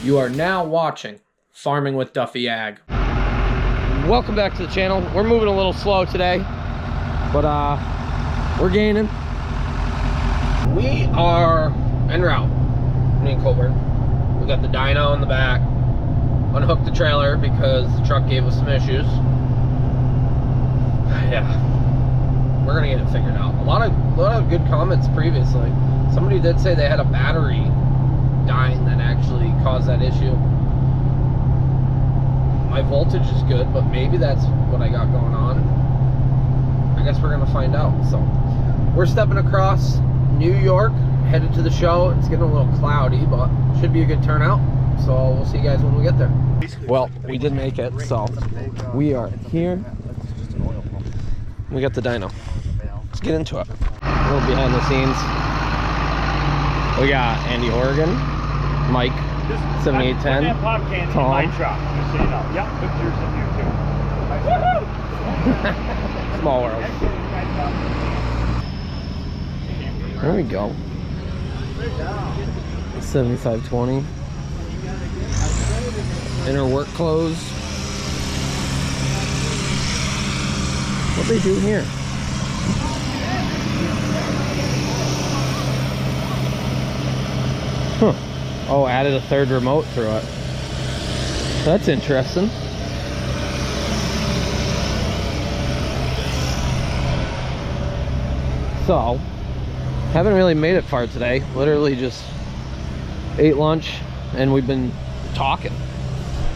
You are now watching Farming with Duffy Ag. Welcome back to the channel. We're moving a little slow today, but we're gaining. We are en route, me and Colburn. We got the dyno in the back. Unhooked the trailer because the truck gave us some issues. Yeah, we're gonna get it figured out. A lot of good comments previously. Somebody did say they had a battery dying that actually caused that issue. My voltage is good, but maybe that's what I got going on. I guess we're gonna find out. So we're stepping across New York, headed to the show. It's getting a little cloudy, but should be a good turnout. So we'll see you guys when we get there. Well, we did make it, so we are here. We got the dyno. Let's get into it. A little behind the scenes. We got Andy Horgan, Mike, 7810, Tom. My truck, just so you know. Yep, pictures of you too. Small world. There we go. 7520. Inner work clothes. What they do here? Huh. Oh, added a third remote through it. That's interesting. So, haven't really made it far today. Literally just ate lunch and we've been talking.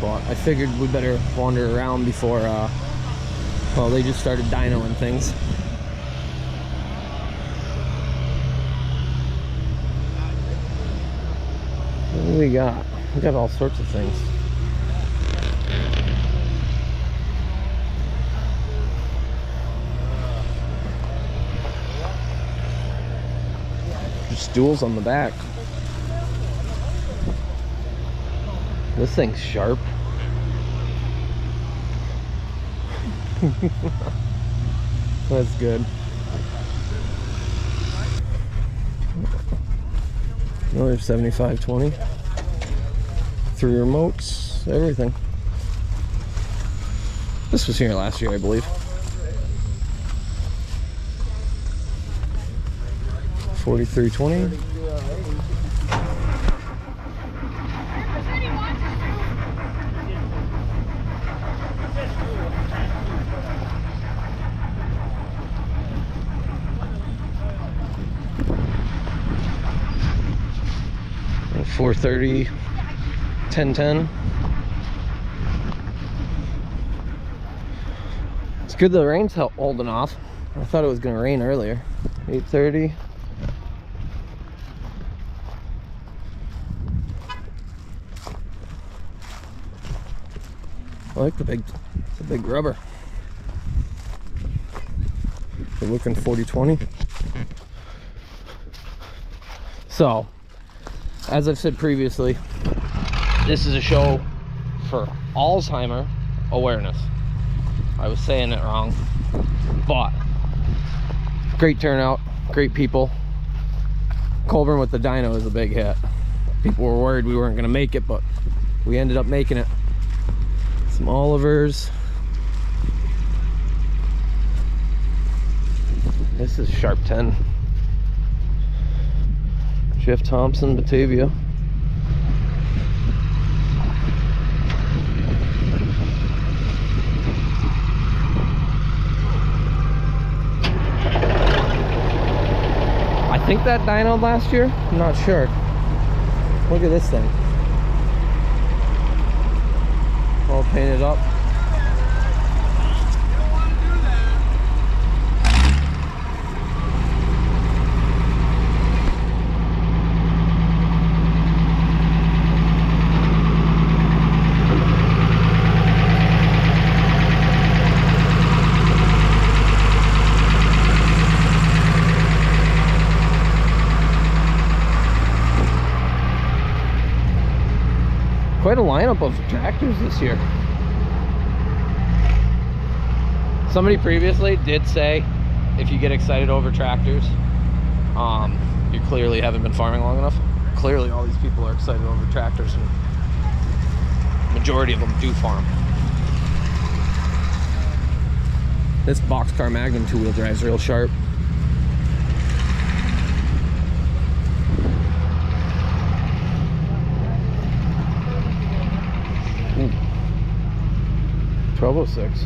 But I figured we better wander around before, well, they just started dynoing things. What do we got? We got all sorts of things. Stools on the back. This thing's sharp. That's good. Another 7520. 3 remotes, everything. This was here last year, I believe. 4320. And 430, 1010. It's good the rain's holding off. I thought it was gonna rain earlier. 830. I like the big rubber. We're looking 4020. So, as I've said previously, this is a show for Alzheimer awareness. I was saying it wrong, but great turnout, great people. Colburn with the dyno is a big hit. People were worried we weren't going to make it, but we ended up making it. Some Olivers. This is Sharp 10. Jeff Thompson, Batavia. I think that dynoed last year. I'm not sure. Look at this thing. All painted up. Quite a lineup of tractors this year. Somebody previously did say if you get excited over tractors, you clearly haven't been farming long enough. Clearly all these people are excited over tractors, and majority of them do farm. This boxcar Magnum two-wheel drive is real sharp. Ooh. 1206.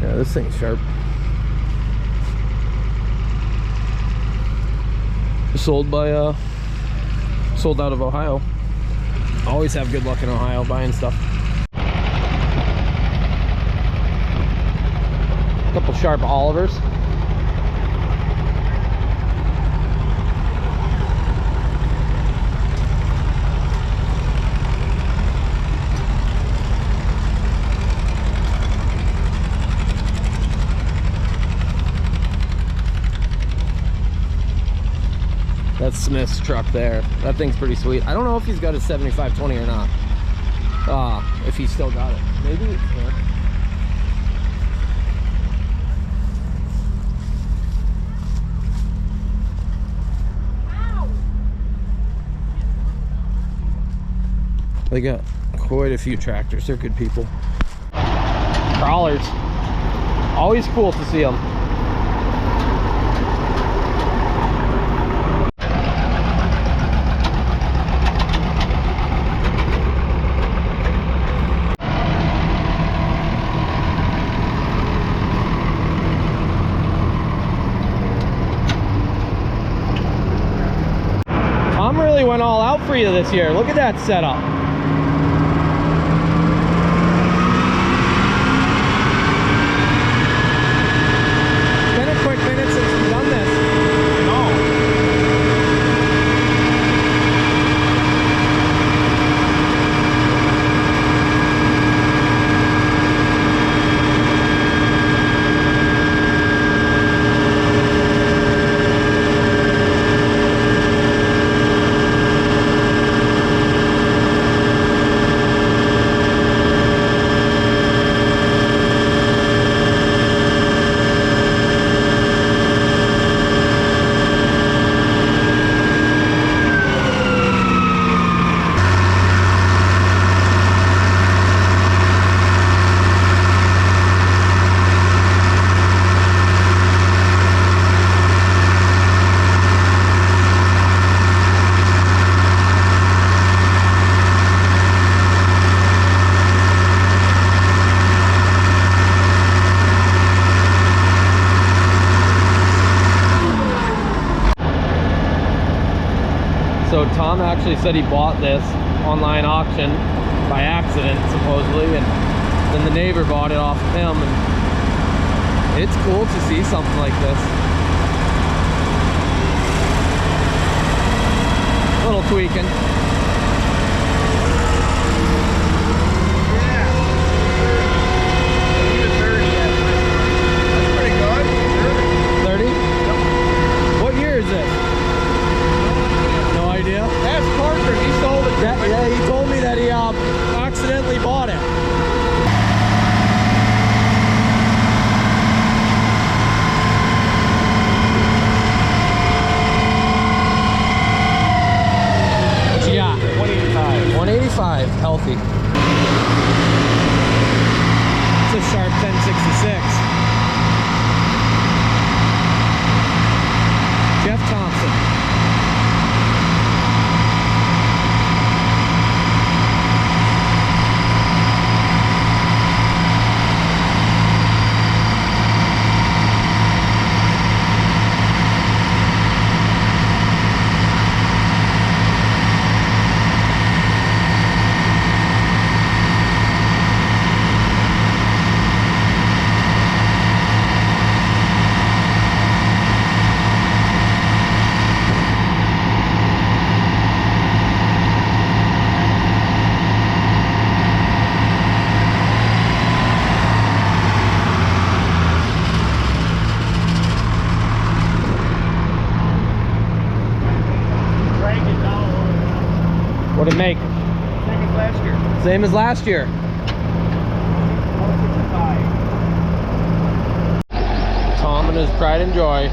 Yeah, this thing's sharp. Sold out of Ohio. Always have good luck in Ohio buying stuff. A couple sharp Olivers. That's Smith's truck there. That thing's pretty sweet. I don't know if he's got a 7520 or not. If he's still got it. Maybe. Yeah. They got quite a few tractors. They're good people. Crawlers. Always cool to see them. Tom really went all out for you this year. Look at that setup. So Tom actually said he bought this online auction by accident, supposedly, and then the neighbor bought it off of him. And it's cool to see something like this. A little tweaking. That's pretty good. 30? Yep. What year is it? No idea. That's Parker. He sold it. Yeah, he told me that he accidentally bought it. What you got? 185. 185, healthy. It's a sharp 1066. Jeff Thompson. What'd it make? Same as last year. Same as last year. 165. Tom and his pride and joy.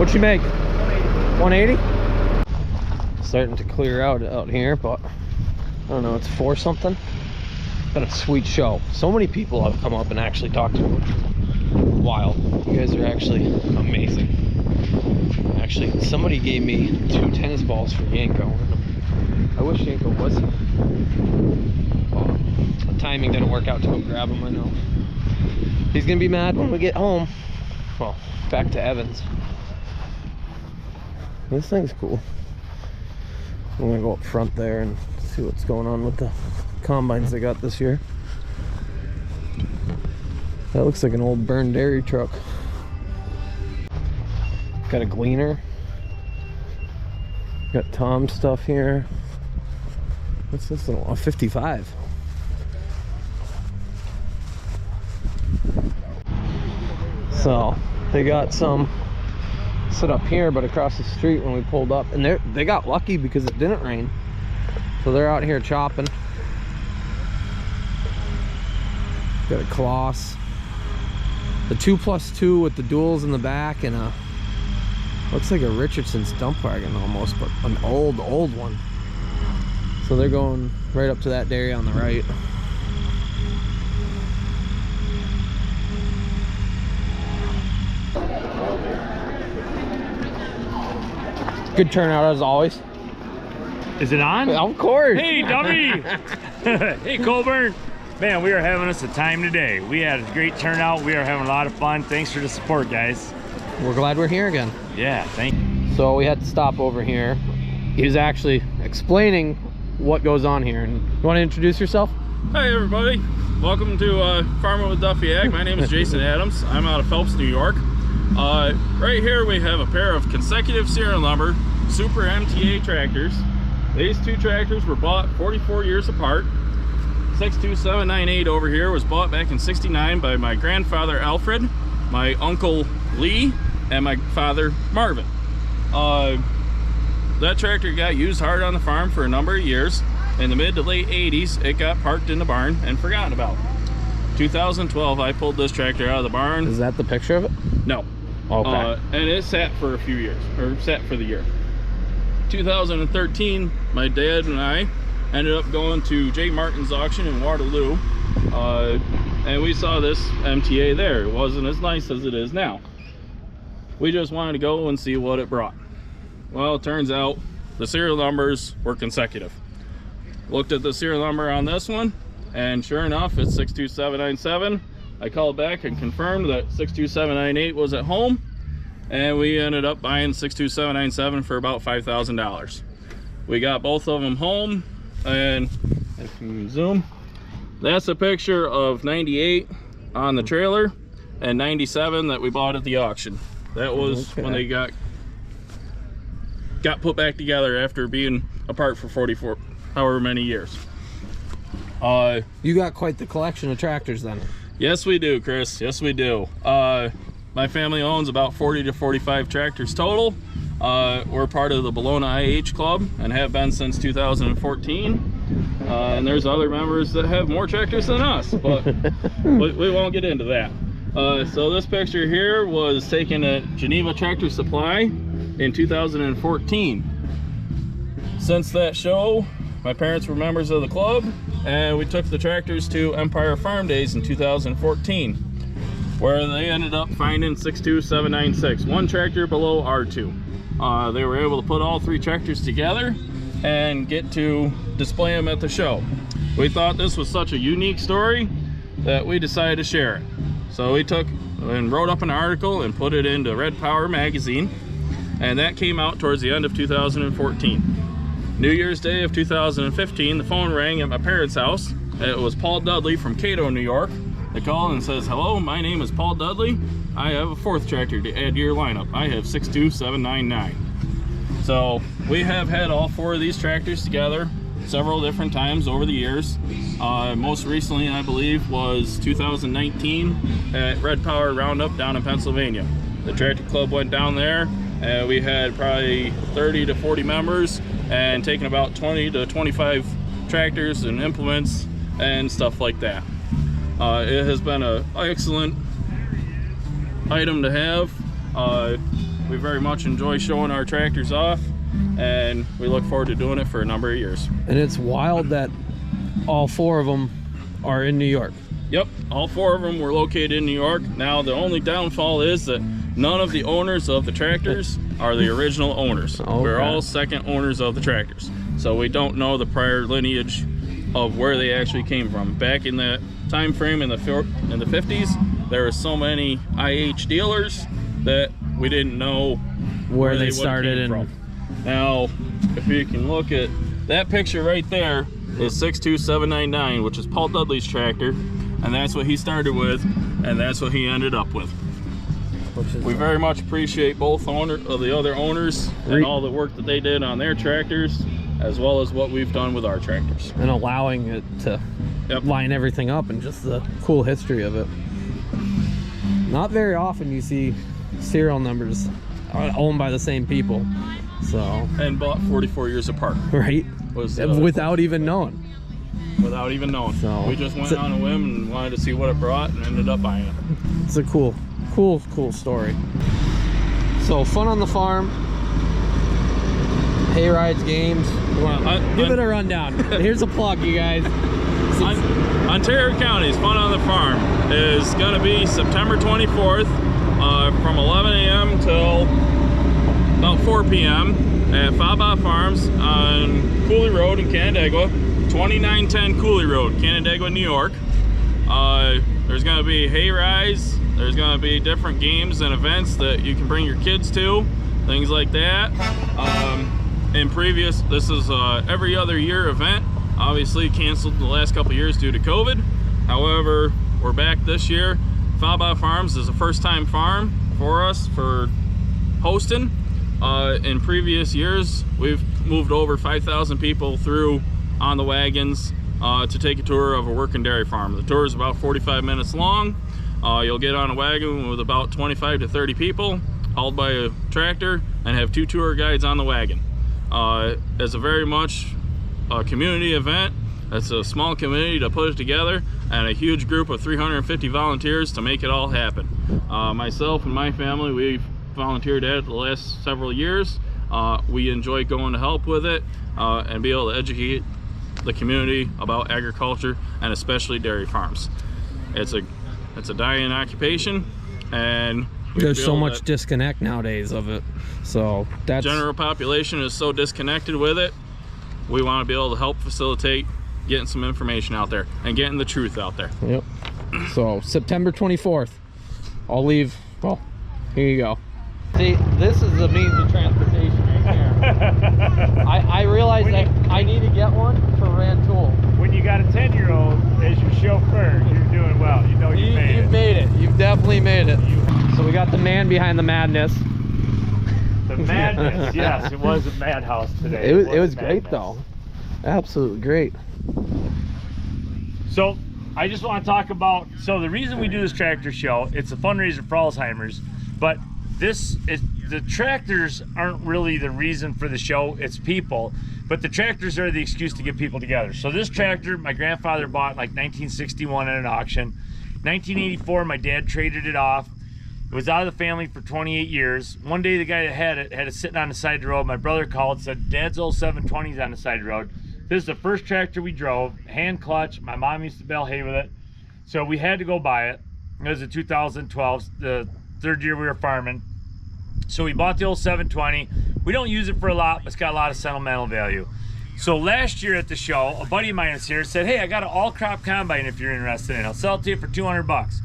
What'd she make? 180. Starting to clear out here, but I don't know, it's 4 something. Been a sweet show. So many people have come up and actually talked to me. Wild. You guys are actually amazing. Actually, somebody gave me 2 tennis balls for Yanko. I wish Yanko was here. The timing didn't work out to go grab him, I know. He's gonna be mad when we get home. Well, back to Evans. This thing's cool. I'm gonna go up front there and see what's going on with the combines they got this year. That looks like an old burned dairy truck. Got a gleaner. Got Tom's stuff here. What's this little? A 55. So they got some set up here, but across the street when we pulled up, and they got lucky because it didn't rain, so they're out here chopping. Got a Kloss, the 2+2 with the duals in the back, and a looks like a Richardson's dump wagon almost, but an old one. So they're going right up to that dairy on the right. Good turnout as always. Is it on? Of course. Hey, Duffy. Hey, Colburn. Man, we are having us a time today. We had a great turnout. We are having a lot of fun. Thanks for the support, guys. We're glad we're here again. Yeah, thank you. So we had to stop over here. He was actually explaining what goes on here. And you want to introduce yourself? Hi everybody, welcome to Farming with Duffy Ag. My name is Jason Adams. I'm out of Phelps, New York. Right here we have a pair of consecutive serial number Super MTA tractors. These 2 tractors were bought 44 years apart. 62798 over here was bought back in '69 by my grandfather Alfred, my uncle Lee, and my father Marvin. That tractor got used hard on the farm for a number of years. In the mid to late 80s, it got parked in the barn and forgotten about. 2012, I pulled this tractor out of the barn. Is that the picture of it? No. Okay. And it sat for a few years, or sat for the year. 2013, my dad and I ended up going to J. Martin's auction in Waterloo, and we saw this MTA there. It wasn't as nice as it is now. We just wanted to go and see what it brought. Well, it turns out the serial numbers were consecutive. Looked at the serial number on this one, and sure enough, it's 62797. I called back and confirmed that 62798 was at home, and we ended up buying 62797 for about $5,000. We got both of them home, and if you zoom, that's a picture of 98 on the trailer and 97 that we bought at the auction. That was when they got put back together after being apart for 44 however many years. You got quite the collection of tractors then. Yes we do, Chris. Yes we do. My family owns about 40 to 45 tractors total. We're part of the Bologna IH Club and have been since 2014. And there's other members that have more tractors than us, but we won't get into that. So this picture here was taken at Geneva Tractor Supply in 2014. Since that show, my parents were members of the club, and we took the tractors to Empire Farm Days in 2014, where they ended up finding 62796, 1 tractor below R2. They were able to put all 3 tractors together and get to display them at the show. We thought this was such a unique story that we decided to share it. So we took and wrote up an article and put it into Red Power magazine, and that came out towards the end of 2014. New Year's Day of 2015, the phone rang at my parents' house. It was Paul Dudley from Cato, New York. They called and says, "Hello, my name is Paul Dudley. I have a 4th tractor to add to your lineup. I have 62799. So we have had all 4 of these tractors together several different times over the years. Most recently, I believe, was 2019 at Red Power Roundup down in Pennsylvania. The tractor club went down there, and we had probably 30 to 40 members and taken about 20 to 25 tractors and implements and stuff like that. It has been an excellent item to have. We very much enjoy showing our tractors off, and we look forward to doing it for a number of years. And it's wild that all 4 of them are in New York. Yep, all 4 of them were located in New York. Now the only downfall is that none of the owners of the tractors are the original owners. Okay. We're all second owners of the tractors, so we don't know the prior lineage of where they actually came from. Back in that time frame in the 50s, there were so many IH dealers that we didn't know Where they would've started came and from. Now, if you can look at that picture right there, is 62799, which is Paul Dudley's tractor, and that's what he started with, and that's what he ended up with. We very much appreciate both the other owners and all the work that they did on their tractors, as well as what we've done with our tractors. and allowing it to line everything up, and just the cool history of it. Not very often you see serial numbers owned by the same people, so And bought 44 years apart. right, Was without even knowing. without even knowing. So, we just went on a whim and wanted to see what it brought, and ended up buying it. It's a cool story. So fun on the farm, hay rides, games. Give it a rundown. Here's a plug, you guys. Ontario County's Fun on the Farm is going to be September 24th from 11 a.m. till about 4 p.m. at Faba Farms on Cooley Road in Canandaigua, 2910 Cooley Road, Canandaigua, New York. There's going to be hay rides. There's going to be different games and events that you can bring your kids to, things like that. This is every other year event. Obviously canceled the last couple years due to COVID. However, we're back this year. Faba Farms is a first-time farm for us for hosting. In previous years, we've moved over 5,000 people through on the wagons to take a tour of a working dairy farm. The tour is about 45 minutes long. You'll get on a wagon with about 25 to 30 people, hauled by a tractor, and have 2 tour guides on the wagon. It's a very much a community event. It's a small community to put it together, and a huge group of 350 volunteers to make it all happen. Myself and my family, we've volunteered at it the last several years. We enjoy going to help with it and be able to educate the community about agriculture, and especially dairy farms. It's a dying occupation, and There's so much disconnect nowadays of it, so that's general population is so disconnected with it. We want to be able to help facilitate getting some information out there and getting the truth out there. Yep. So September 24th, I'll leave. Well, here you go. See, this is the means of transportation right here. I realized that I need to get one for Rantoul. When you got a 10-year-old as your chauffeur, you're doing well. You know you made it. You've made it. You've definitely made it. So we got the man behind the madness. The madness, yes, it was a madhouse today. It was great though. Absolutely great. So I just want to talk about, so the reason we do this tractor show, it's a fundraiser for Alzheimer's, but the tractors aren't really the reason for the show, it's people, but the tractors are the excuse to get people together. So this tractor, my grandfather bought like 1961 at an auction. 1984, my dad traded it off. It was out of the family for 28 years. One day the guy that had it sitting on the side of the road. My brother called, said, Dad's old 720's on the side of the road. This is the first tractor we drove, hand clutch. My mom used to bale hay with it. So we had to go buy it. It was in 2012, the third year we were farming. So we bought the old 720. We don't use it for a lot, but it's got a lot of sentimental value. So last year at the show, a buddy of mine was here, said, hey, I got an all-crop combine if you're interested in it. I'll sell it to you for 200 bucks.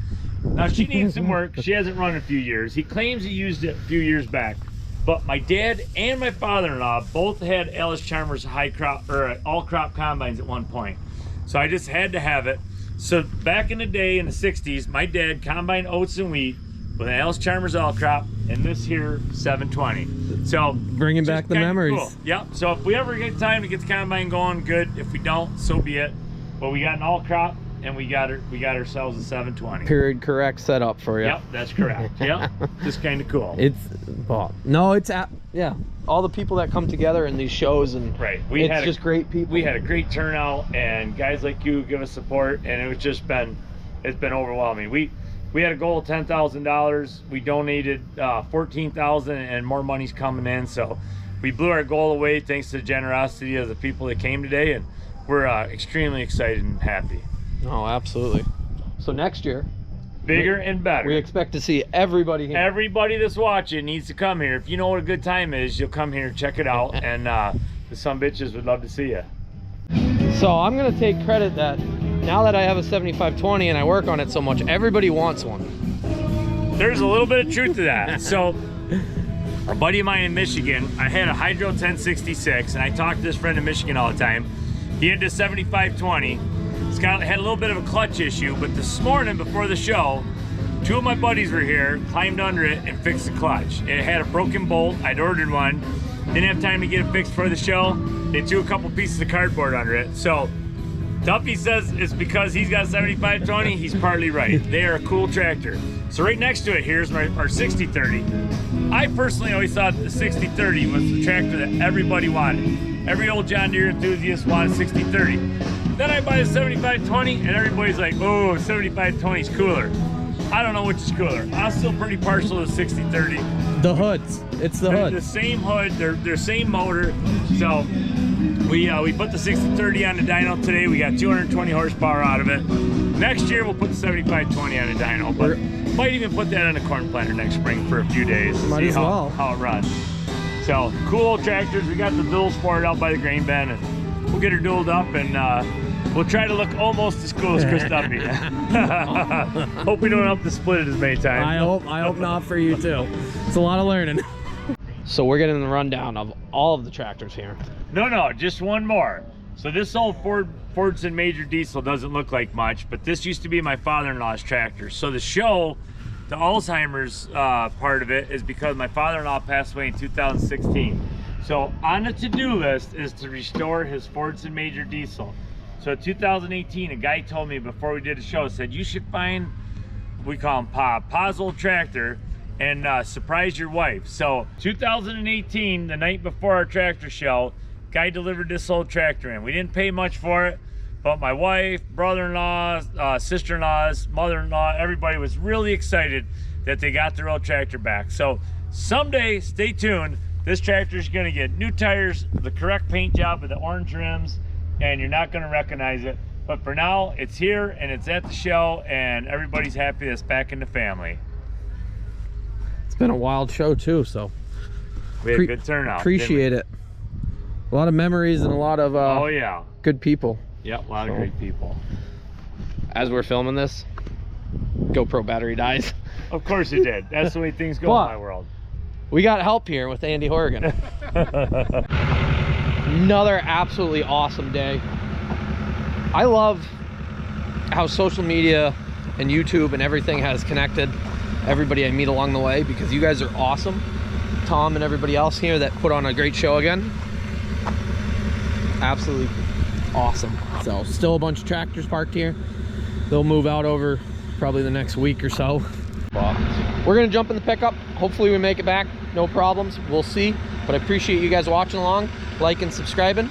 Now she needs some work. She hasn't run in a few years. He claims he used it a few years back. But my dad and my father-in-law both had Ellis Chalmers high crop or all-crop combines at one point. So I just had to have it. So back in the day in the 60s, my dad combined oats and wheat with an Ellis Chalmers all-crop and this here 720. So bringing back the memories. Cool. Yep. So if we ever get time to get the combine going, good. If we don't, so be it. But we got an all-crop. And we got ourselves a 720. Period correct setup for you. Yep, that's correct. Yep, just kind of cool. It's well, no, it's yeah. All the people that come together in these shows and right, it's just great people. We had a great turnout, and guys like you give us support, and it's been overwhelming. We had a goal of $10,000. We donated $14,000, and more money's coming in. So we blew our goal away thanks to the generosity of the people that came today, and we're extremely excited and happy. Oh, absolutely. So next year, Bigger and better. we expect to see everybody here. Everybody that's watching needs to come here. If you know what a good time is, you'll come here and check it out. And the Sumbitches would love to see you. So I'm gonna take credit that now that I have a 7520 and I work on it so much, everybody wants one. There's a little bit of truth to that. So a buddy of mine in Michigan, I had a Hydro 1066, and I talked to this friend in Michigan all the time. He had this 7520. It's had a little bit of a clutch issue, but this morning before the show, 2 of my buddies were here, climbed under it and fixed the clutch. It had a broken bolt. I'd ordered one. Didn't have time to get it fixed for the show. They threw a couple pieces of cardboard under it. So Duffy says it's because he's got a 7520. He's partly right. They are a cool tractor. So right next to it, here's our 6030. I personally always thought the 6030 was the tractor that everybody wanted. Every old John Deere enthusiast wanted 6030. Then I buy a 7520, and everybody's like, oh, 7520 is cooler. I don't know which is cooler. I'm still pretty partial to 6030. The hoods. It's the They're hood. the same hood, they're same motor. So we put the 6030 on the dyno today. We got 220 horsepower out of it. Next year we'll put the 7520 on the dyno, but might even put that on a corn planter next spring for a few days to Might see as how well. it runs. So cool tractors. We got the dual sport out by the grain bin, and we'll get her dualed up, and we'll try to look almost as cool as Chris Duffy. Hope we don't have to split it as many times. I hope not for you too. It's a lot of learning. So we're getting the rundown of all of the tractors here. No, just one more. So this old Fordson Major diesel doesn't look like much, but this used to be my father-in-law's tractor. So the show, the Alzheimer's part of it, is because my father-in-law passed away in 2016. So on the to-do list is to restore his Fordson Major diesel. So in 2018, a guy told me before we did the show, said you should find, we call him Pa's old tractor, and surprise your wife. So 2018, the night before our tractor show, guy delivered this old tractor in. We didn't pay much for it, but my wife, brother-in-law, sister-in-laws, mother-in-law, everybody was really excited that they got their old tractor back. So someday, stay tuned, this tractor is gonna get new tires, the correct paint job with the orange rims, and you're not gonna recognize it. But for now, it's here and it's at the show, and everybody's happy that it's back in the family. It's been a wild show too, so We had a good turnout. appreciate it. A lot of memories and a lot of Oh yeah. good people. Yep, a lot of great people. As we're filming this, GoPro battery dies. Of course it did. That's the way things go But in my world. we got help here with Andy Horrigan. Another absolutely awesome day. I love how social media and YouTube and everything has connected everybody I meet along the way, because you guys are awesome. Tom and everybody else here that put on a great show again. Absolutely awesome. So still a bunch of tractors parked here. They'll move out over probably the next week or so. But we're gonna jump in the pickup. Hopefully we make it back, no problems, we'll see. But I appreciate you guys watching along, liking, subscribing.